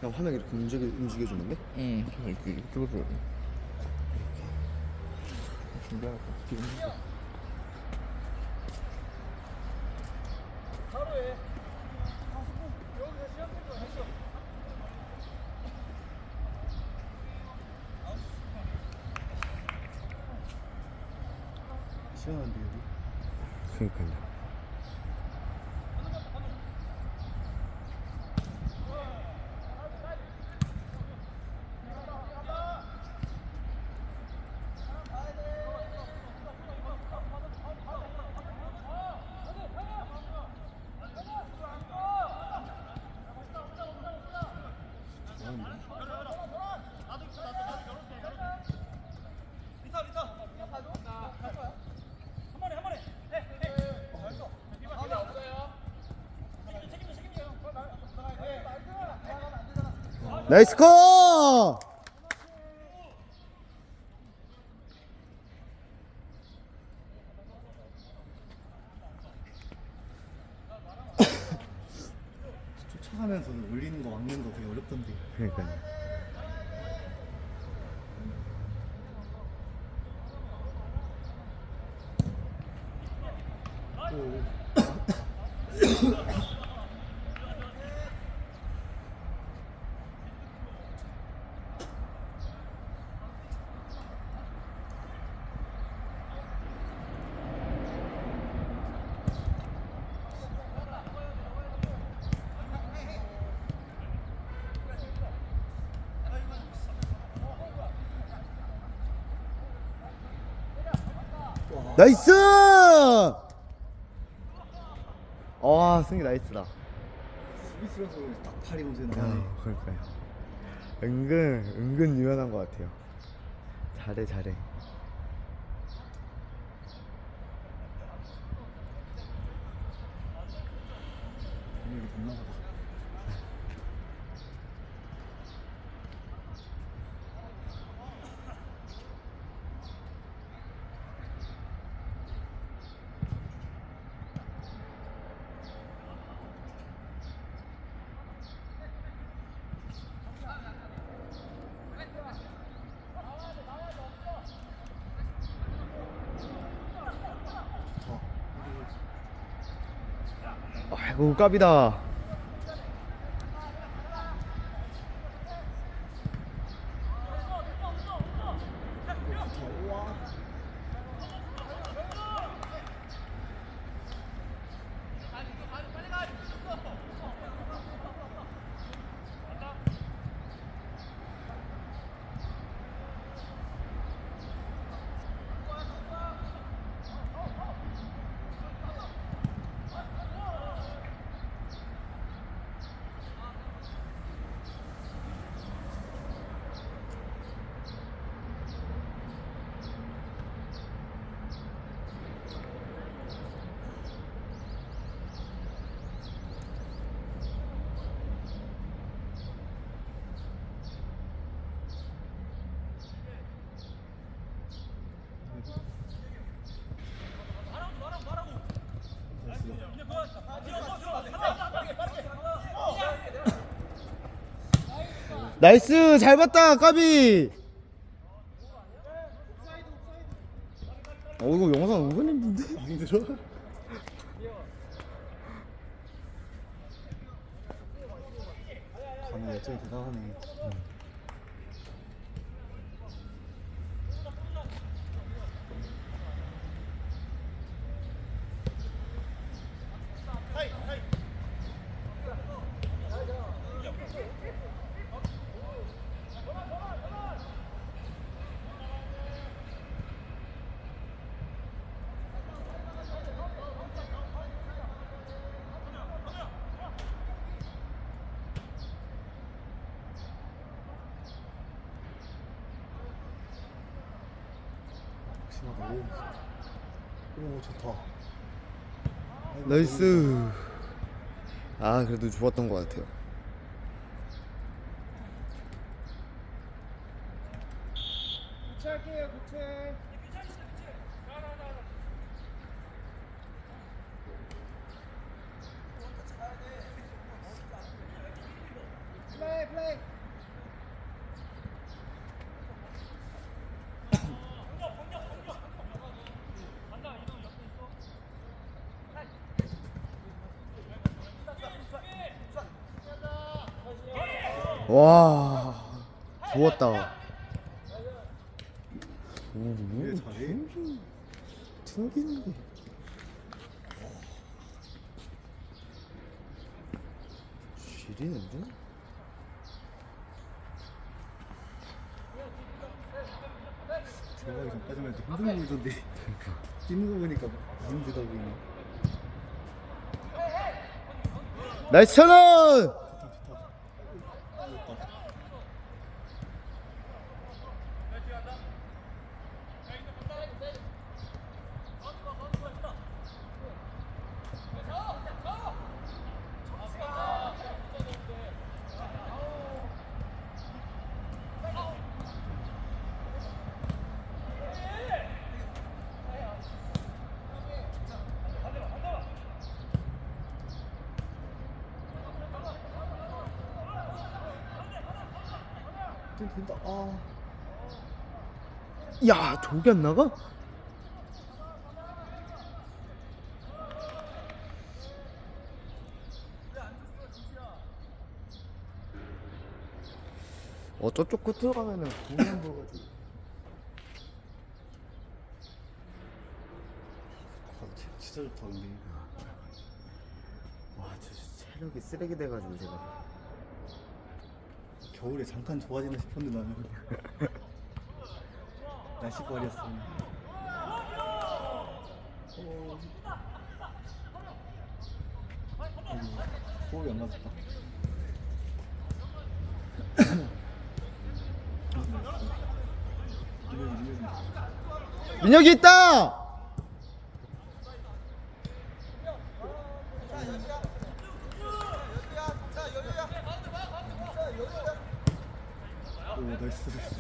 그냥 화면 이렇게 움직여주는데? 응. 이렇게 찍어줘야 돼. 준비할 거 지금. 시원한데 여기? 그러니까요. 나이스 컷! 쫓아가면서 올리는 거 막는 거 되게 어렵던데. 그러니까요. 나이스! 와, 승희 나이스다. 수비수라서 딱 팔이 오세 나가네. 그러니까요. 은근 유연한 것 같아요. 잘해. 여기 됐나 보다. 아이고 깝이다. 나이스! 잘 봤다, 까비! 이거 영상 은근 힘든데? 힘들어? 감이 어쩌면 대단하네. 오 좋다. 나이스. 아 그래도 좋았던 것 같아요. 교체할게요, 교체. 플레이. 와, 좋았다. 왜 잘해? 튕기는데. 지리는데? 들어가기 전까지만 해도 힘든 보이던데 뛰는 거 보니까 힘들다 보이네. 나이스 천원! 된다. 아, 야, 저기 안 나가? 저쪽 끝으로 가면은 공연 보가지고. 진짜 좋다 근데. 와, 저 체력이 쓰레기 돼가지고 제가. 겨울에 잠깐 좋아지나 싶었는데 나는 날씨 버렸어. 호흡이 안 맞았다. 민혁이 있다! 오, 나이스 나이스.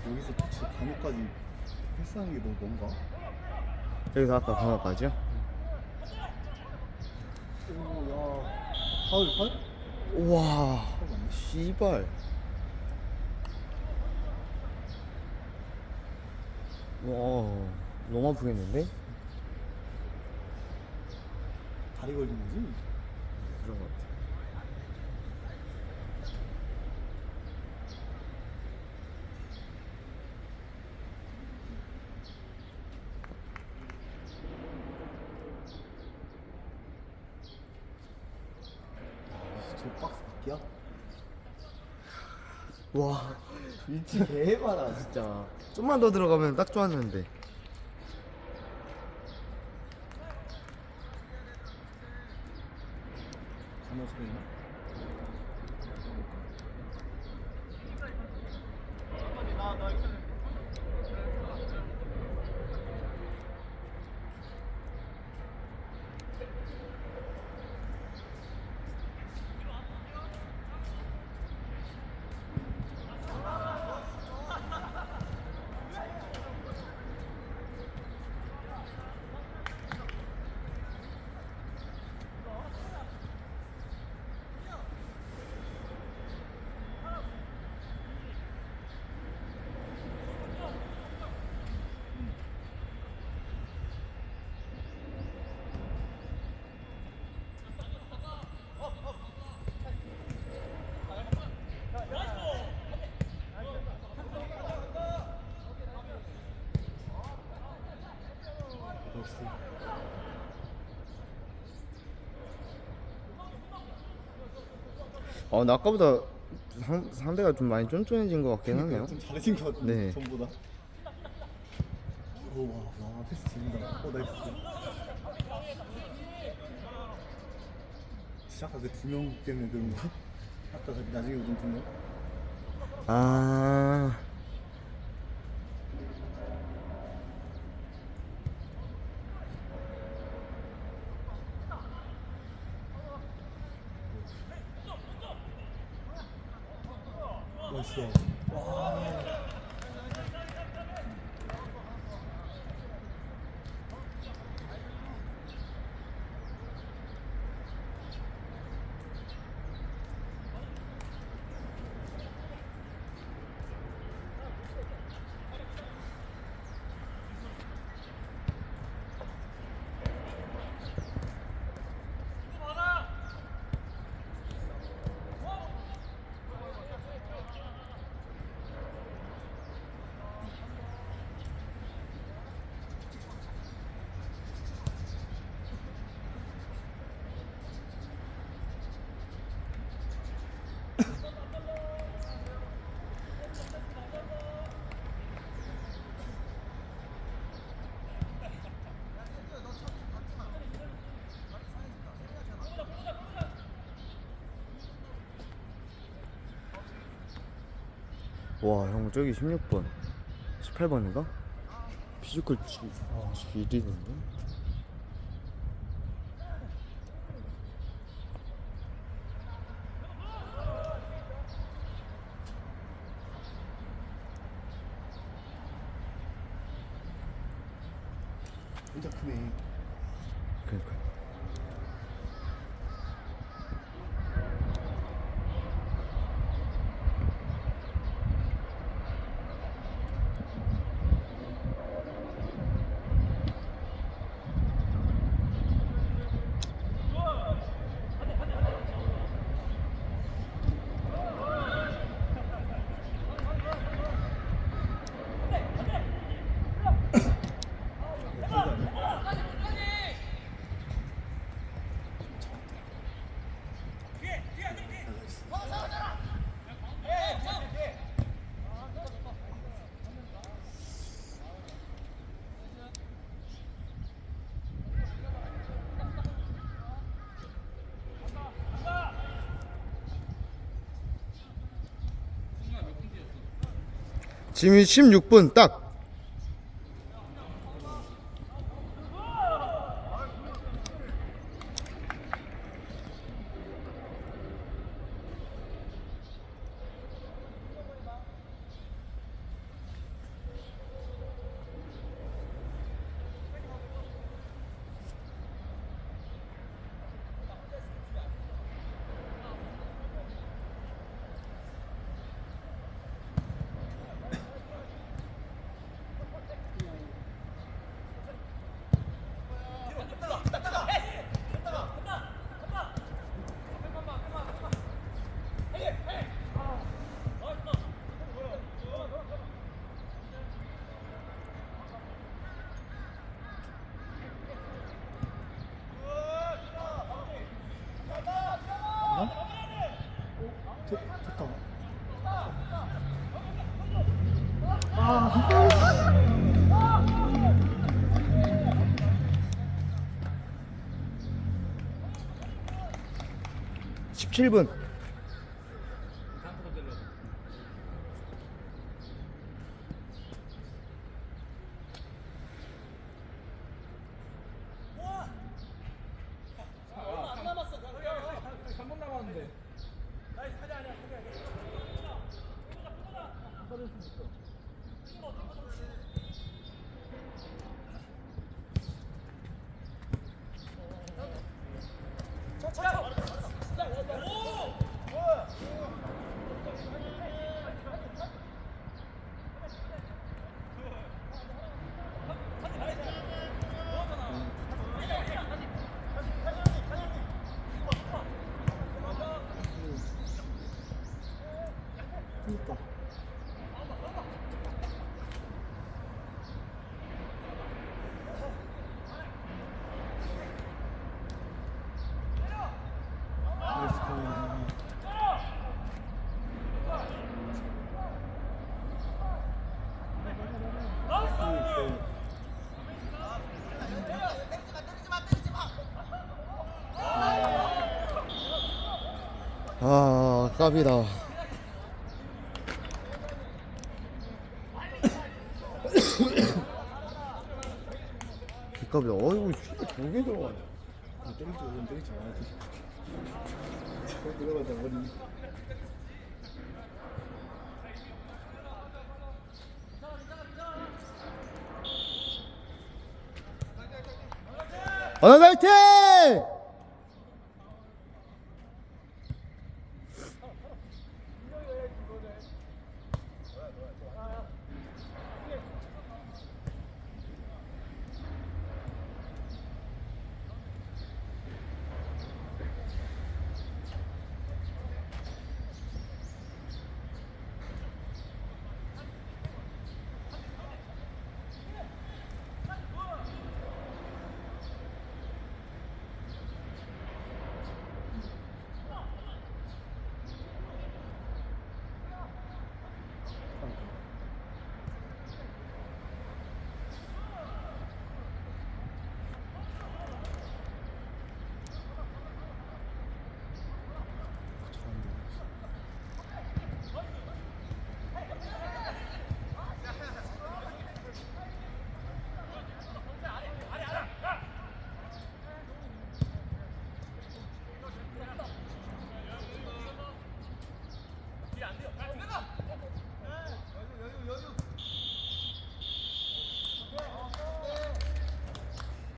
여기서 touch 간호까지 패스하는 게 너무 뭔가? 여기서 아까 강화까지요? 오, 야. 파울, 파울? 우와, 파울 맞네. 씨발. 와, 너무 아프겠는데? 다리 걸린 거지? 그런 것 같아. 저 박스 밖이야? 와, 위치 개해봐라 진짜. 좀만 더 들어가면 딱 좋았는데. 간호 소리나? 나이스. 나 아까보다 상대가 좀 많이 쫀쫀해진 것 같긴 하네요. 좀 잘해진 것 같은데 네. 전보다. 오, 와, 패스 재밌다. 나이스. 진짜 아까 그 두 명 때문에 그런 거? 아까 그 나중에 오던 두 명? 아, 나이스. 와. 와, 형 저기 16번 18번인가? 피지컬 지리던데? 진짜 크네. 그러니까. 지금 16분 딱. 됐다. 17분. 그니까. 아, 깝이다. 깝이다. 어이구, 두개 들어가. 때리지 오면 때리지 말아야지. 들어가자 머리. 화이팅!